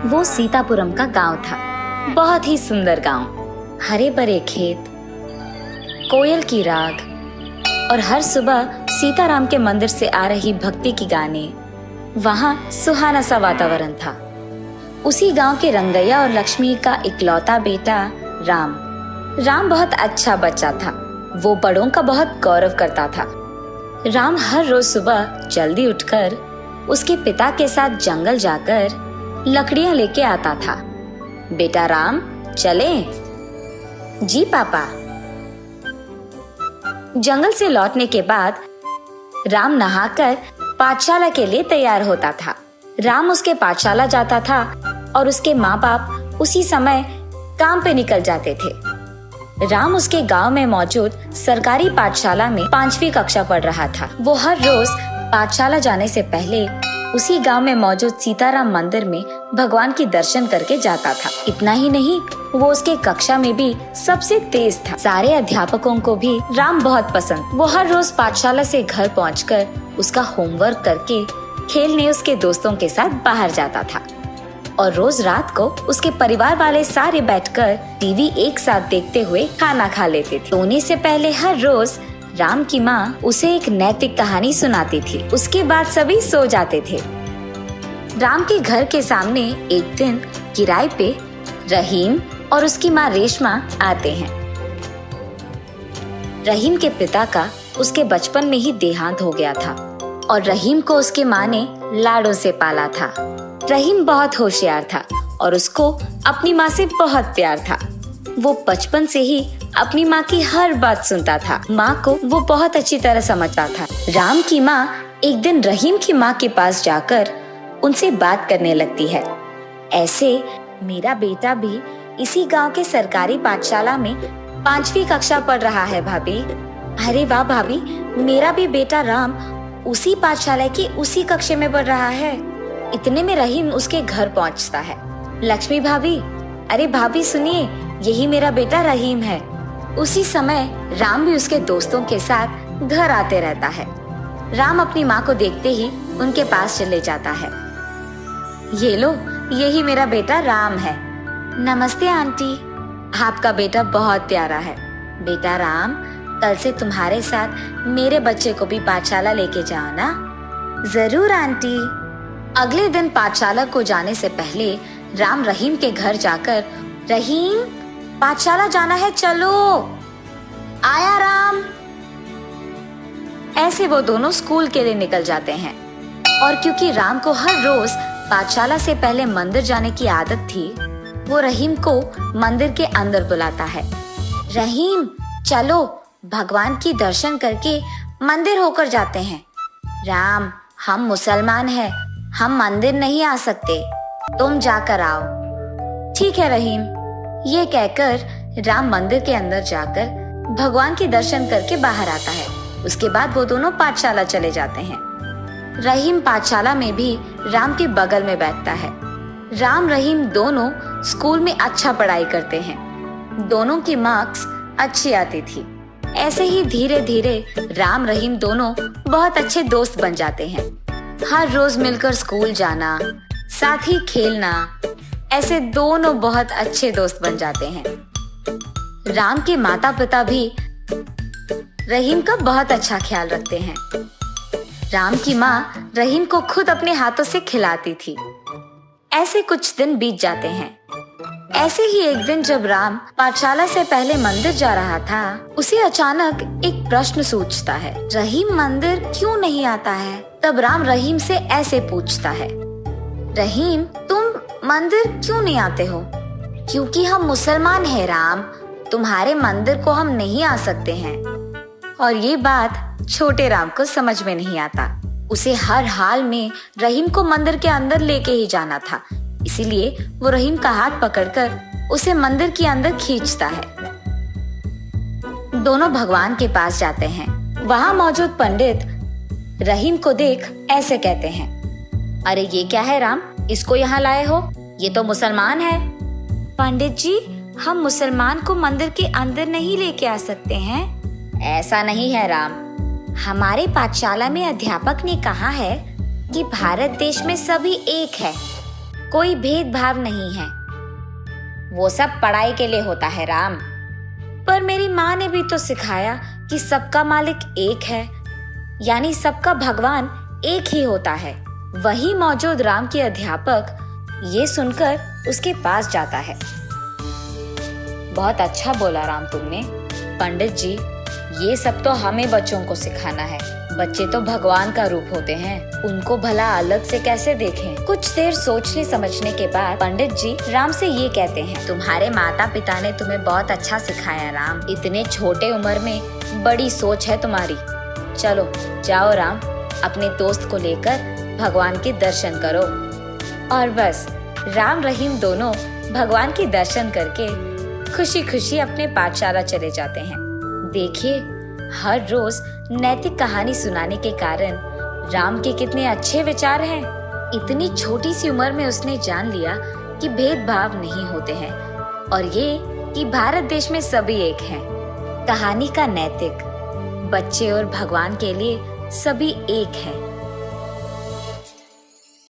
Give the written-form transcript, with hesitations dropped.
वो सीतापुरम का गांव था। बहुत ही सुंदर गांव, हरे भरे खेत, कोयल की राग और हर सुबह सीताराम के मंदिर से आ रही भक्ति की गाने। वहाँ सुहाना सा वातावरण था। उसी गांव के रंगैया और लक्ष्मी का इकलौता बेटा राम बहुत अच्छा बच्चा था। वो बड़ों का बहुत गौरव करता था। राम हर रोज सुबह जल्दी उठकर उसके पिता के साथ जंगल जाकर लकड़ियां लेके आता था। बेटा राम, चलें? जी पापा। जंगल से लौटने के बाद राम नहाकर पाठशाला के लिए तैयार होता था। राम उसके पाठशाला जाता था और उसके माँ बाप उसी समय काम पे निकल जाते थे। राम उसके गांव में मौजूद सरकारी पाठशाला में 5वीं कक्षा पढ़ रहा था। वो हर रोज पाठशाला जाने से पहले उसी गांव में मौजूद सीताराम मंदिर में भगवान की दर्शन करके जाता था। इतना ही नहीं, वो उसके कक्षा में भी सबसे तेज था। सारे अध्यापकों को भी राम बहुत पसंद। वो हर रोज पाठशाला से घर पहुंचकर उसका होमवर्क करके खेलने उसके दोस्तों के साथ बाहर जाता था और रोज रात को उसके परिवार वाले सारे बैठकर टीवी एक साथ देखते हुए खाना खा लेते थे। सोने से पहले हर रोज राम की माँ उसे एक नैतिक कहानी सुनाती थी। उसके बाद सभी सो जाते थे। राम के घर के सामने एक दिन किराए पे रहीम और उसकी माँ रेशमा आते हैं। रहीम के पिता का उसके बचपन में ही देहांत हो गया था और रहीम को उसके माँ ने लाडों से पाला था। रहीम बहुत होशियार था और उसको अपनी माँ से बहुत प्यार था। वो बचपन से ही अपनी माँ की हर बात सुनता था। माँ को वो बहुत अच्छी तरह समझता था। राम की माँ एक दिन रहीम की माँ के पास जाकर उनसे बात करने लगती है। ऐसे मेरा बेटा भी इसी गांव के सरकारी पाठशाला में 5वीं कक्षा पढ़ रहा है भाभी। अरे वाह भाभी, मेरा भी बेटा राम उसी पाठशाला की उसी कक्षा में पढ़ रहा है। इतने में रहीम उसके घर पहुंचता है। लक्ष्मी भाभी, अरे भाभी सुनिए, यही मेरा बेटा रहीम है। उसी समय राम भी उसके दोस्तों के साथ घर आते रहता है। राम अपनी माँ को देखते ही उनके पास चले जाता है। ये लो, यही मेरा बेटा राम है। नमस्ते आंटी, आपका बेटा बहुत प्यारा है। बेटा राम, कल से तुम्हारे साथ मेरे बच्चे को भी पाठशाला लेके जाओ ना। जरूर आंटी। अगले दिन पाठशाला को जाने से पहले राम रहीम के घर जाकर, रहीम पाठशाला जाना है, चलो। आया राम। ऐसे वो दोनों स्कूल के लिए निकल जाते हैं। और क्योंकि राम को हर रोज पाठशाला से पहले मंदिर जाने की आदत थी, वो रहीम को मंदिर के अंदर बुलाता है। रहीम, चलो भगवान की दर्शन करके मंदिर होकर जाते हैं। राम, हम मुसलमान हैं, हम मंदिर नहीं आ सकते, तुम जाकर आओ। ठीक है रहीम। ये कहकर राम मंदिर के अंदर जाकर भगवान के दर्शन करके बाहर आता है। उसके बाद वो दोनों पाठशाला चले जाते हैं। रहीम पाठशाला में भी राम के बगल में बैठता है। राम रहीम दोनों स्कूल में अच्छा पढ़ाई करते हैं। दोनों की मार्क्स अच्छी आती थी। ऐसे ही धीरे धीरे राम रहीम दोनों बहुत अच्छे दोस्त बन जाते हैं। हर रोज मिलकर स्कूल जाना, साथ ही खेलना, ऐसे दोनों बहुत अच्छे दोस्त बन जाते हैं। राम के माता पिता भी रहीम का बहुत अच्छा ख्याल रखते हैं। राम की माँ रहीम को खुद अपने हाथों से खिलाती थी। ऐसे कुछ दिन बीत जाते हैं। ऐसे ही एक दिन जब राम पाठशाला से पहले मंदिर जा रहा था, उसे अचानक एक प्रश्न सूझता है। रहीम मंदिर क्यों नहीं आता है? तब राम रहीम से ऐसे पूछता है, रहीम तुम मंदिर क्यों नहीं आते हो? क्योंकि हम मुसलमान हैं राम, तुम्हारे मंदिर को हम नहीं आ सकते हैं। और ये बात छोटे राम को समझ में नहीं आता। उसे हर हाल में रहीम को मंदिर के अंदर लेके ही जाना था। इसीलिए वो रहीम का हाथ पकड़कर उसे मंदिर के अंदर खींचता है। दोनों भगवान के पास जाते हैं। वहाँ मौजूद पंडित रहीम को देख ऐसे कहते हैं, अरे ये क्या है राम, इसको यहाँ लाए हो? ये तो मुसलमान है। पंडित जी, हम मुसलमान को मंदिर के अंदर नहीं लेके आ सकते हैं। ऐसा नहीं है राम, हमारे पाठशाला में अध्यापक ने कहा है कि भारत देश में सभी एक है, कोई भेदभाव नहीं है। वो सब पढ़ाई के लिए होता है राम। पर मेरी माँ ने भी तो सिखाया कि सबका मालिक एक है, यानी सबका भगवान एक ही होता है। वही मौजूद राम के अध्यापक ये सुनकर उसके पास जाता है। बहुत अच्छा बोला राम तुमने। पंडित जी, ये सब तो हमें बच्चों को सिखाना है। बच्चे तो भगवान का रूप होते हैं, उनको भला अलग से कैसे देखें? कुछ देर सोचने समझने के बाद पंडित जी राम से ये कहते हैं, तुम्हारे माता पिता ने तुम्हें बहुत अच्छा सिखाया राम। इतने छोटे उम्र में बड़ी सोच है तुम्हारी। चलो जाओ राम, अपने दोस्त को लेकर भगवान के दर्शन करो। और बस राम रहीम दोनों भगवान के दर्शन करके खुशी खुशी अपने पाठशाला चले जाते हैं। देखिए, हर रोज नैतिक कहानी सुनाने के कारण राम के कितने अच्छे विचार हैं। इतनी छोटी सी उम्र में उसने जान लिया कि भेदभाव नहीं होते हैं और ये कि भारत देश में सभी एक हैं। कहानी का नैतिक, बच्चे और भगवान के लिए सभी एक हैं।